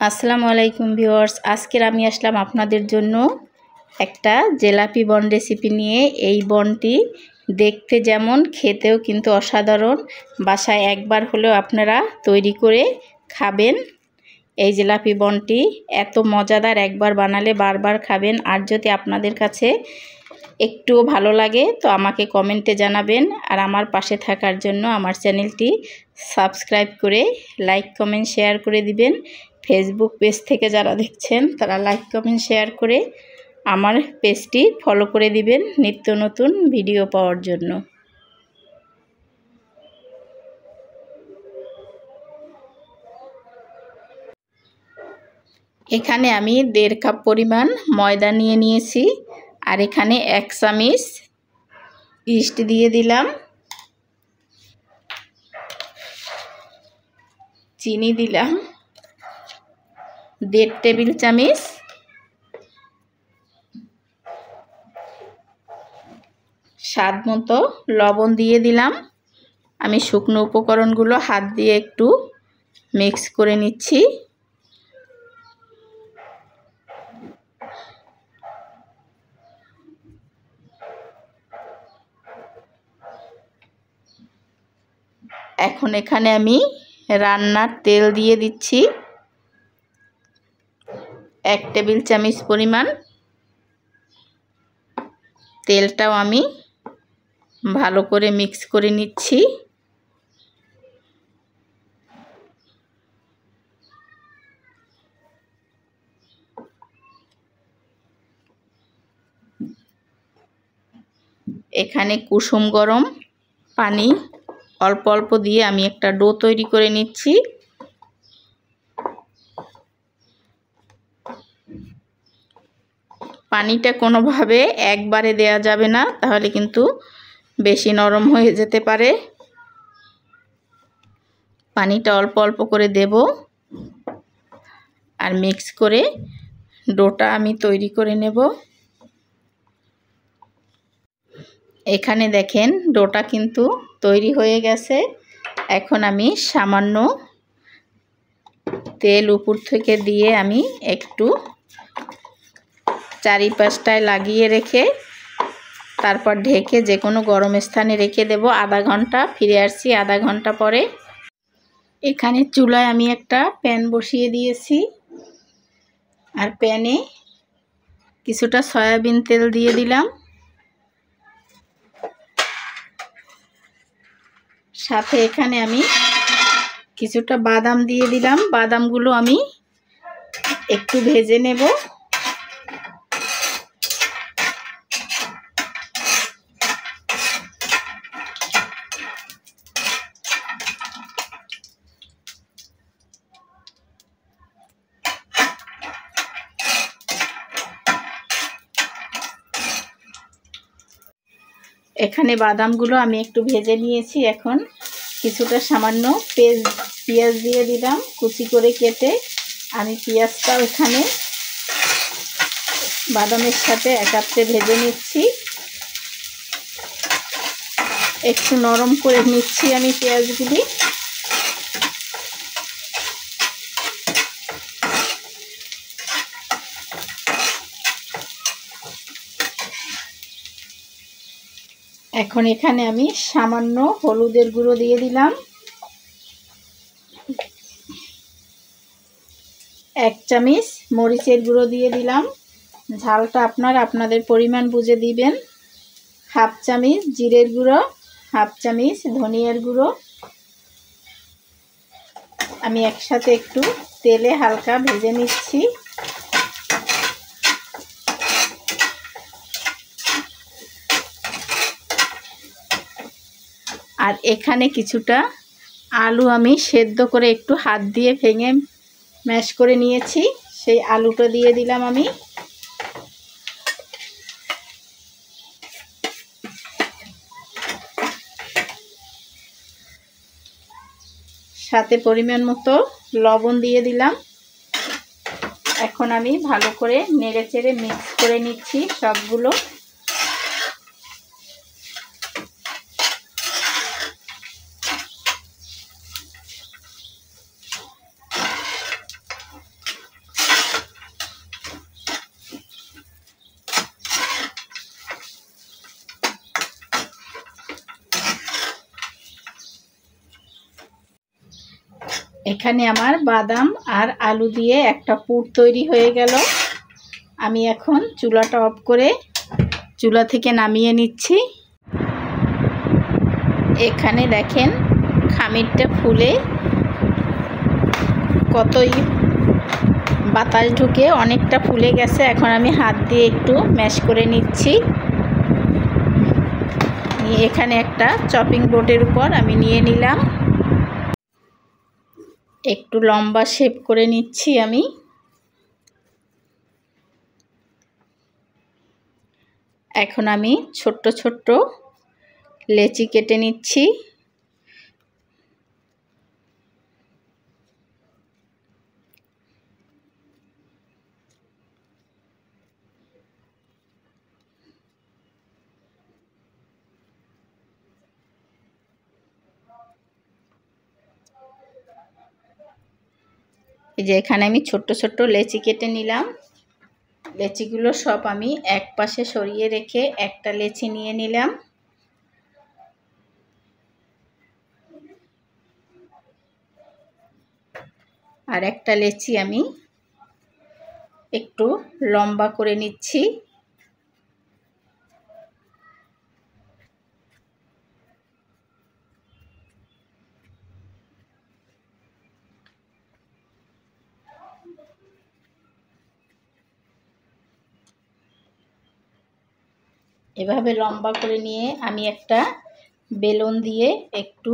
আসসালামু আলাইকুম ভিউয়ার্স, আজকের আমি আসলাম আপনাদের জন্য একটা জিলাপি বন রেসিপি নিয়ে। এই বনটি দেখতে যেমন, খেতেও কিন্তু অসাধারণ। বাসায় একবার হলেও আপনারা তৈরি করে খাবেন। এই জিলাপি বনটি এত মজাদার, একবার বানালে বারবার খাবেন। আর যদি আপনাদের কাছে একটুও ভালো লাগে তো আমাকে কমেন্টে জানাবেন। আর আমার পাশে থাকার জন্য আমার চ্যানেলটি সাবস্ক্রাইব করে লাইক কমেন্ট শেয়ার করে দিবেন। ফেসবুক পেজ থেকে যারা দেখছেন তারা লাইক কমেন্ট শেয়ার করে আমার পেজটি ফলো করে দিবেন নিত্য নতুন ভিডিও পাওয়ার জন্য। এখানে আমি 1.5 কাপ পরিমাণ ময়দা নিয়ে নিয়েছি। আর এখানে 1 চামচ ইস্ট দিয়ে দিলাম, চিনি দিলাম 1.5 টেবিল চামচ, স্বাদ মতো লবণ দিয়ে দিলাম। আমি শুকনো উপকরণগুলো হাত দিয়ে একটু মিক্স করে নিচ্ছি। এখন এখানে আমি রান্নার তেল দিয়ে দিচ্ছি 1 টেবিল চামচ পরিমাণ। তেলটাও আমি ভালো করে মিক্স করে নিচ্ছি। এখানে কুসুম গরম পানি অল্প অল্প দিয়ে আমি একটা ডো তৈরি করে নিচ্ছি। পানিটা কোনোভাবে একবারে দেয়া যাবে না, তাহলে কিন্তু বেশি নরম হয়ে যেতে পারে। পানিটা অল্প অল্প করে দেব আর মিক্স করে ডোটা আমি তৈরি করে নেব। এখানে দেখেন ডোটা কিন্তু তৈরি হয়ে গেছে। এখন আমি সামান্য তেল উপর থেকে দিয়ে আমি একটু চারিপাশটায় লাগিয়ে রেখে তারপর ঢেকে যে কোনো গরম স্থানে রেখে দেব আধা ঘন্টা। ফিরে আসছি আধা ঘন্টা পরে। এখানে চুলায় আমি একটা প্যান বসিয়ে দিয়েছি আর প্যানে কিছুটা সয়াবিন তেল দিয়ে দিলাম। সাথে এখানে আমি কিছুটা বাদাম দিয়ে দিলাম। বাদামগুলো আমি একটু ভেজে নেব। এখানে বাদামগুলো আমি একটু ভেজে নিয়েছি। এখন কিছুটা সামান্য পেঁয়াজ দিয়ে দিলাম কুচি করে কেটে। আমি পেঁয়াজটাও এখানে বাদামের সাথে একাত্রে ভেজে নিচ্ছি। একটু নরম করে নিচ্ছি আমি পেঁয়াজগুলি। এখন এখানে আমি সামান্য হলুদের গুঁড়ো দিয়ে দিলাম, 1 চামচ মরিচের গুঁড়ো দিয়ে দিলাম। ঝালটা আপনাদের পরিমাণ বুঝে দিবেন। 1/2 চামচ জিরের গুঁড়ো, 1/2 চামচ ধনিয়ার গুঁড়ো। আমি একসাথে একটু তেলে হালকা ভেজে নিচ্ছি। আর এখানে কিছুটা আলু আমি সেদ্ধ করে একটু হাত দিয়ে ভেঙে ম্যাশ করে নিয়েছি, সেই আলুটা দিয়ে দিলাম আমি। সাথে পরিমাণ মতো লবণ দিয়ে দিলাম। এখন আমি ভালো করে নেড়েচেড়ে মিক্স করে নিচ্ছি সবগুলো। এখানে আমার বাদাম আর আলু দিয়ে একটা পুর তৈরি হয়ে গেল। আমি এখন চুলাটা অফ করে চুলা থেকে নামিয়ে নিচ্ছি। এখানে দেখেন খামিরটা ফুলে কতই বাতাস ঢুকে অনেকটা ফুলে গেছে। এখন আমি হাত দিয়ে একটু ম্যাশ করে নিচ্ছি। এখানে একটা চপিং বোর্ডের উপর আমি নিয়ে নিলাম, একটু লম্বা শেপ করে নিচ্ছি আমি। এখন আমি ছোট্ট ছোট্ট লেচি কেটে নিচ্ছি। এই যে এখানে আমি ছোট্ট ছোট্ট লেচি কেটে নিলাম। লেচিগুলো সব আমি এক পাশে সরিয়ে রেখে একটা লেচি নিয়ে নিলাম। আর একটা লেচি আমি একটু লম্বা করে নিচ্ছি। এভাবে লম্বা করে নিয়ে আমি একটা বেলুন দিয়ে একটু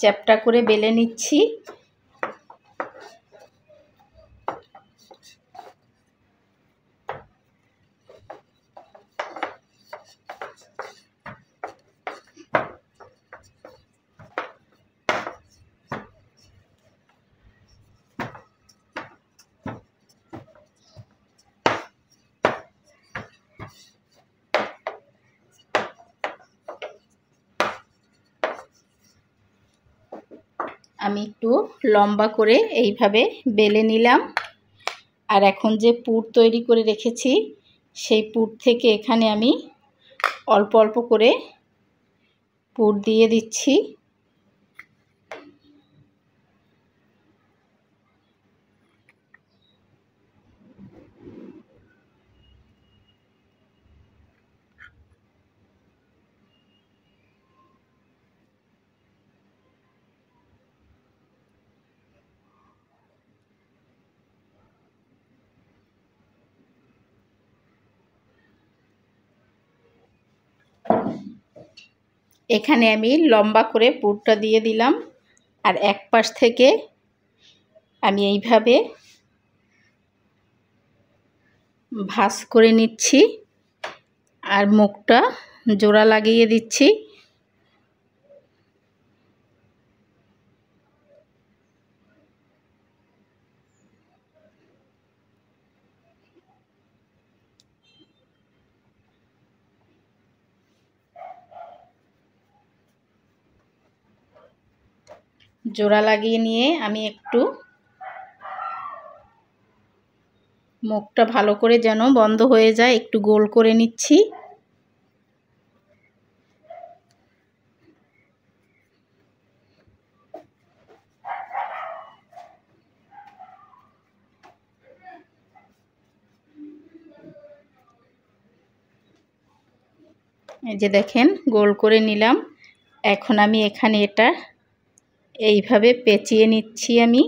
চ্যাপ্টা করে বেলে নিচ্ছি। আমি একটু লম্বা করে এইভাবে বেলে নিলাম। আর এখন যে পুর তৈরি করে রেখেছি সেই পুর থেকে এখানে আমি অল্প অল্প করে পুর দিয়ে দিচ্ছি। এখানে আমি লম্বা করে পুরটা দিয়ে দিলাম। আর এক পাশ থেকে আমি এইভাবে ভাঁজ করে নিচ্ছি আর মুখটা জোড়া লাগিয়ে দিচ্ছি। জোড়া লাগিয়ে নিয়ে আমি একটু মুখটা ভালো করে যেন বন্ধ হয়ে যায় একটু গোল করে নিচ্ছি। এই যে দেখেন গোল করে নিলাম। এখন আমি এখানে এটা এইভাবে পেঁচিয়ে নিচ্ছি। আমি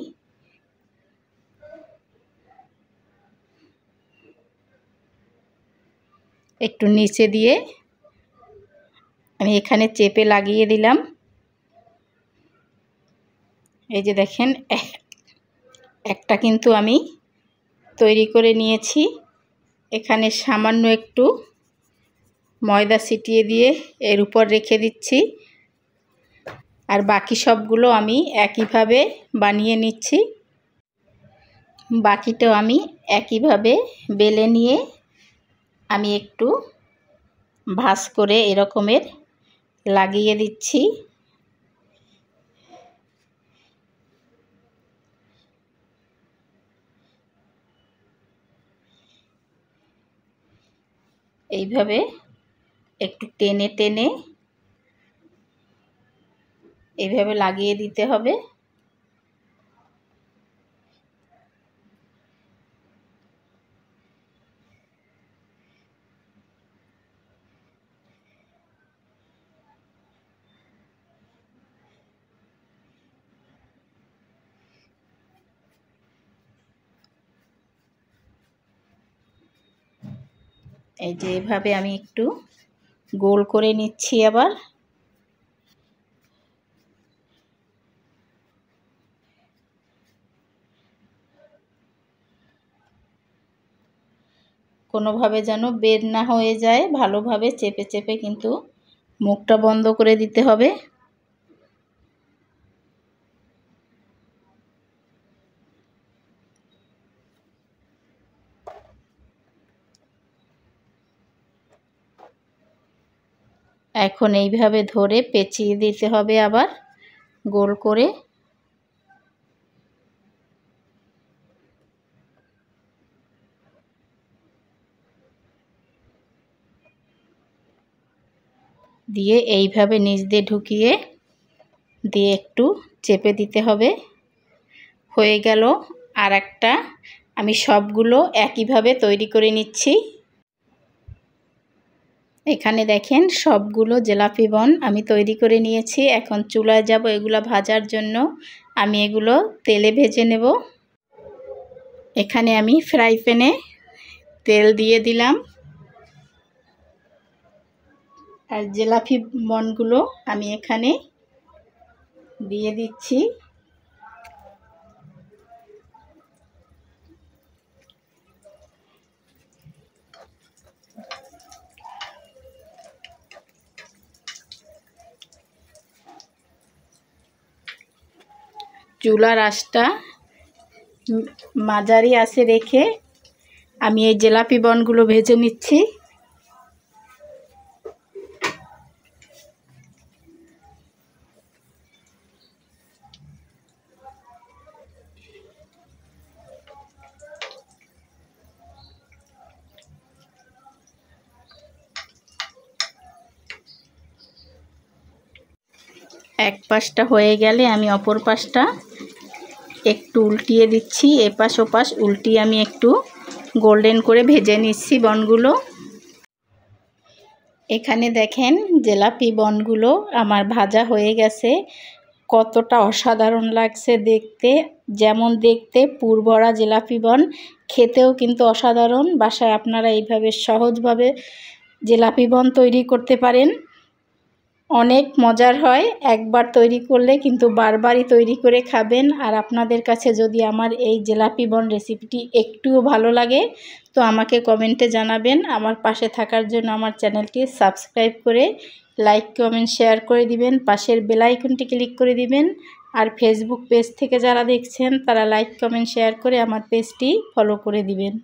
একটু নিচে দিয়ে আমি এখানে চেপে লাগিয়ে দিলাম। এই যে দেখেন একটা কিন্তু আমি তৈরি করে নিয়েছি। এখানে সামান্য একটু ময়দা ছিটিয়ে দিয়ে এর উপর রেখে দিচ্ছি। আর বাকি সবগুলো আমি একইভাবে বানিয়ে নিচ্ছি। বাকিটাও আমি একইভাবে বেলে নিয়ে আমি একটু ভাঁজ করে এরকমের লাগিয়ে দিচ্ছি। এইভাবে একটু টেনে টেনে এইভাবে লাগিয়ে দিতে হবে। এই যে এভাবে আমি একটু গোল করে নিচ্ছি। আবার কোনোভাবে যেন বের না হয়ে যায়, ভালোভাবে চেপে চেপে কিন্তু মুখটা বন্ধ করে দিতে হবে। এখন এইভাবে ধরে পেঁচিয়ে দিতে হবে আবার গোল করে। দিয়ে এইভাবে নিচ দিয়ে ঢুকিয়ে দিয়ে একটু চেপে দিতে হবে। হয়ে গেল। আর একটা আমি সবগুলো একইভাবে তৈরি করে নিচ্ছি। এখানে দেখেন সবগুলো জিলাপি বন আমি তৈরি করে নিয়েছি। এখন চুলায় যাব এগুলো ভাজার জন্য। আমি এগুলো তেলে ভেজে নেব। এখানে আমি ফ্রাই প্যানে তেল দিয়ে দিলাম। আর জিলাপি বনগুলো আমি এখানে দিয়ে দিচ্ছি। চুলার আঁচটা মাঝারি আঁচে রেখে আমি এই জিলাপি বনগুলো ভেজে নিচ্ছি। এক পাশটা হয়ে গেলে আমি অপর পাশটা একটু উল্টিয়ে দিচ্ছি। এপাশ ওপাশ উল্টিয়ে আমি একটু গোল্ডেন করে ভেজে নিচ্ছি বনগুলো। এখানে দেখেন জিলাপি বনগুলো আমার ভাজা হয়ে গেছে। কতটা অসাধারণ লাগছে দেখতে। যেমন দেখতে পুরভরা জিলাপি বন, খেতেও কিন্তু অসাধারণ। বাসায় আপনারা এইভাবে সহজভাবে জিলাপি বন তৈরি করতে পারেন। অনেক মজার হয়। একবার তৈরি করলে কিন্তু বারবারই তৈরি করে খাবেন। আর আপনাদের কাছে যদি আমার এই জিলাপি বন রেসিপিটি একটুও ভালো লাগে তো আমাকে কমেন্টে জানাবেন। আমার পাশে থাকার জন্য আমার চ্যানেলটি সাবস্ক্রাইব করে লাইক কমেন্ট শেয়ার করে দিবেন। পাশের বেল আইকনটি ক্লিক করে দিবেন। আর ফেসবুক পেজ থেকে যারা দেখছেন তারা লাইক কমেন্ট শেয়ার করে আমার পেজটি ফলো করে দিবেন।